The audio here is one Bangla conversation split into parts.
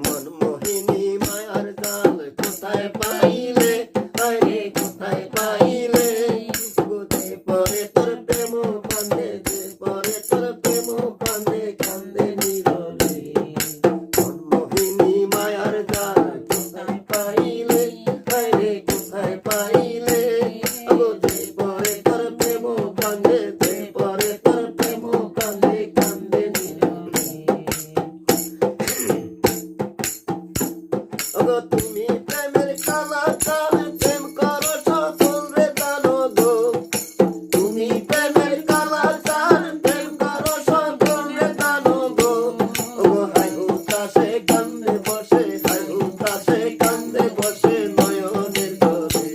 মনমোহিনী মায়ার জাল কোথায় পাইলে, আরে কোথায় পাইলে, গোদে পরে তোর প্রেম কান্দে, যে পরে তোর প্রেম কান্দে, কান্দে নীরবে। মনমোহিনী মায়ার জাল কোথায় পাইলে, আরে কোথায় পাইলে, গোদে পরে তোর প্রেম কান্দে, যে পরে তোর প্রেম কান্দে, কান্দে নীরবে। ওগো তুমি প্রেমের কালাকার, প্রেম করো সকল রে জানো গো। তুমি প্রেমের কালাকার, প্রেম করো সকল রে জানো গো। ওগো হাই হুতাশে কান্দে বসে, হাই হুতাশে কান্দে বসে নয়নের জলে।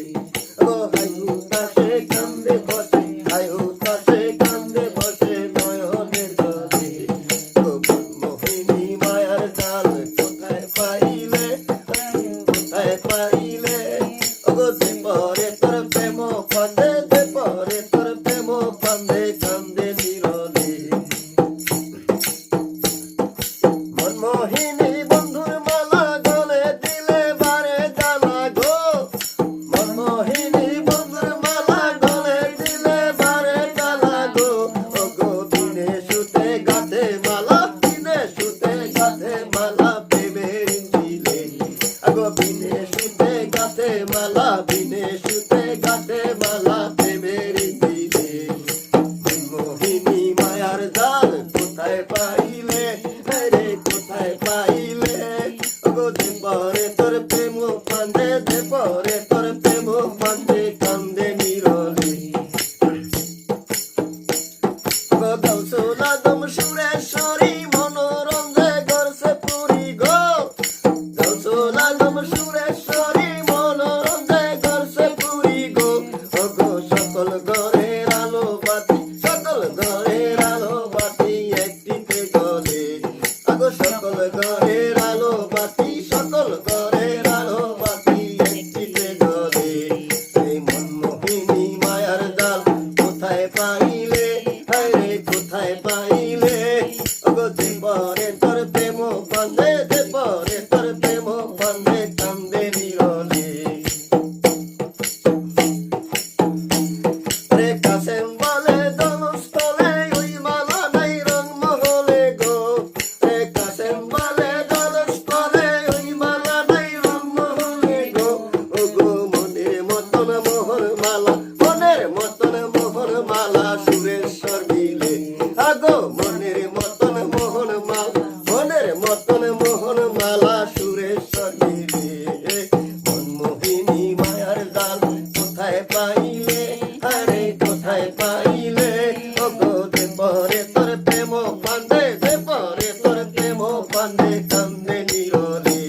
ওগো হাই হুতাশে কান্দে বসে, হাই হুতাশে কান্দে বসে নয়নের জলে। ও মনমোহিনী মায়ার জাল কোথায় পাইলে, কোথায় পাইলে, ওগো যে পরে তোর প্রেম কান্দে, যে পরে তোর প্রেম কান্দে, কান্দে নীরবে। মনমোহিনী বন্ধুর মালা গলে দিলে বারে জ্বালা গো। মনমোহিনী বন্ধুর মালা গলে দিলে বারে জ্বালা গো। ওগো বিনে সুতে গাঁথে মালা, বিনে সুতে গাঁথে মালা প্রেমের ইঞ্জিলে। আগো বিনে সুতে গাঁথে মালা, বিনে সুতে গাঁথে মালা প্রেমের ইঞ্জিলে। মনমোহিনী মায়ার জাল কোথায় পাইলে, রে কোথায় পাইলে, ওগো যে পরে তোর প্রেম কান্দে, যে পরে তোর প্রেম কান্দে, কান্দে নীরবে। ওগো গাউসুল আজম সুরেশ্বরী মনোরঞ্জে গড়ছে পুরী গো। গাউসুল আজম সুরেশ্বরী মনোরঞ্জে গড়ছে পুরী গো। ওগো সকল ঘরের আলো বাতি, সকল ঘরের আলো বাতি একটিতে জ্বলে। আগো সকল ঘরের আলো বাতি, সকল ঘরের আলো বাতি একটিতে জ্বলে। এই মনমোহিনী মায়ার জাল কোথায় পাইলে, হায়রে কোথায় পাইলে, ওগো যে পরে তোর প্রেম কান্দে, যে পরে তোর প্রেম কান্দে, কান্দে নীরবে। রে কাসেম বলে জলস্থলে ওই মালা নাই রং মহলে গো। রে কাসেম বলে জলস্থলে ওই মালা নাই রং মহলে গো। ওগো মনের মতন মোহর মালা, মনের মতন মোহর মালা সুরেশ্বর দিলে। আগো মনের মতন মোহন মালা, মনের মতন মোহন মালা সুরেশ্বর দিলে। মনমোহিনী মায়ার জাল কোথায় পাইলে, আরে কোথায় পাইলে, ওগো যে পরে তোর প্রেম কান্দে, যে পরে তোর প্রেম কান্দে, কান্দে নীরবে।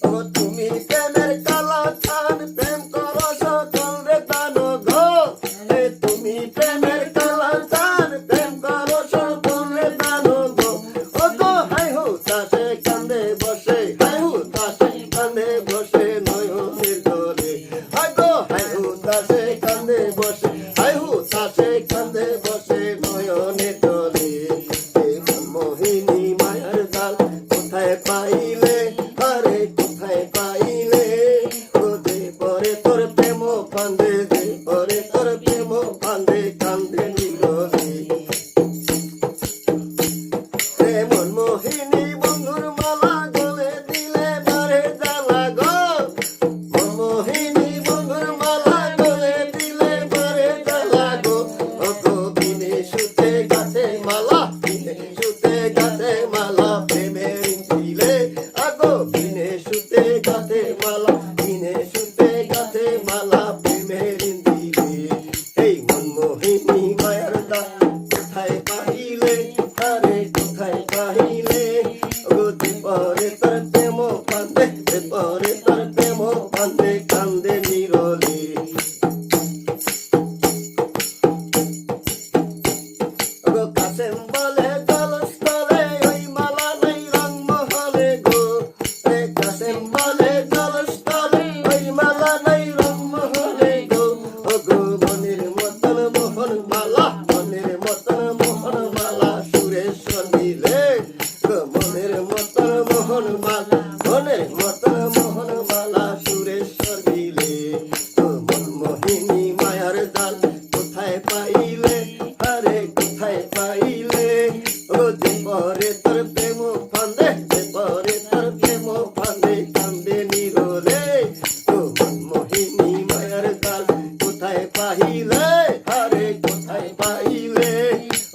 ওগো তুমি প্রেমের কালাকার, প্রেম করো সকল রে জানো গো। এ তুমি প্রেমের কালাকার, প্রেম করো সকল রে জানো গো। ওগো হাই হুতাশে কান্দে বসে, হাই হুতাশে কান্দে বসে নয়নের জলে। আগো হাই হুতাশে কান্দে বসে, হাই হুতাশে কান্দে বসে নয়নের জলে। এই মনমোহিনী মায়ার জাল কোথায় পাইলে, আরে কোথায় পাইলে, ও যে পরে তোর প্রেম কান্দে, যে পরে তোর প্রেম কান্দে, কান্দে নীরবে। রে মনমোহিনী বন্ধুর মালা গলে দিলে বারে জ্বালা গো। মনমোহিনী বন্ধুর মালা গলে দিলে বারে জ্বালা গো। ওগো বিনে সুতে গাঁথে মালা, বিনে সুতে গাঁথে মালা প্রেমের ইঞ্জিলে। আগো বিনে সুতে গাঁথে মালা, বিনে সুতে গাঁথে মালা প্রেমের ইঞ্জিলে। এই মনমোহিনী মায়ার জাল কোথায় পাইলে, আরে কোথায় পাইলে, ওগো যে পরে তোর প্রেম কান্দে, যে পরে তোর প্রেম কান্দে, কান্দে নীরবে। ওগো কাসেম বলে জলস্থলে ওই মালা নাই রং মহলে গো। রে কাসেম বলে জলস্থলে ওই মালা নাই রং মহলে গো। ওগো মনের মতন মোহন মালা, মনের মতন মোহন মালা সুরেশ্বর দিলে। কোথায় পাইলে আরে কোথায় পাইলে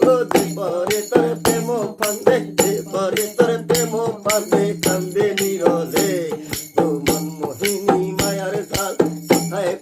ও দেবরে তোর প্রেম ফান্দে দেবরে তোর প্রেম ফান্দে কান্দে নিরলে তো মনমোহিনী মায়ার জাল কোথায়